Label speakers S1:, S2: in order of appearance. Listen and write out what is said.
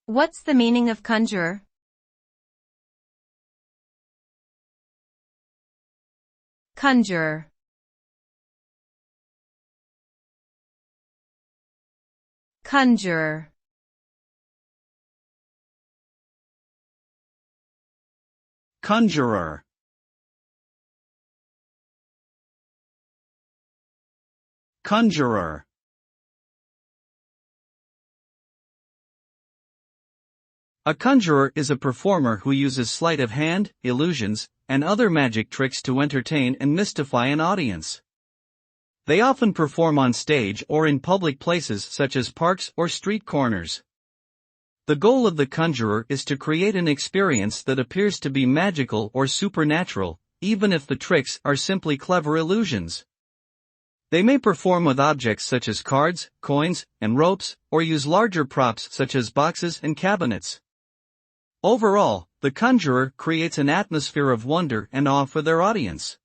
S1: What's the meaning of conjuror? Conjuror. Conjuror.
S2: Conjuror. Conjuror. A conjuror is a performer who uses sleight of hand, illusions, and other magic tricks to entertain and mystify an audience. They often perform on stage or in public places such as parks or street corners. The goal of the conjuror is to create an experience that appears to be magical or supernatural, even if the tricks are simply clever illusions. They may perform with objects such as cards, coins, and ropes, or use larger props such as boxes and cabinets. Overall, the conjurer creates an atmosphere of wonder and awe for their audience.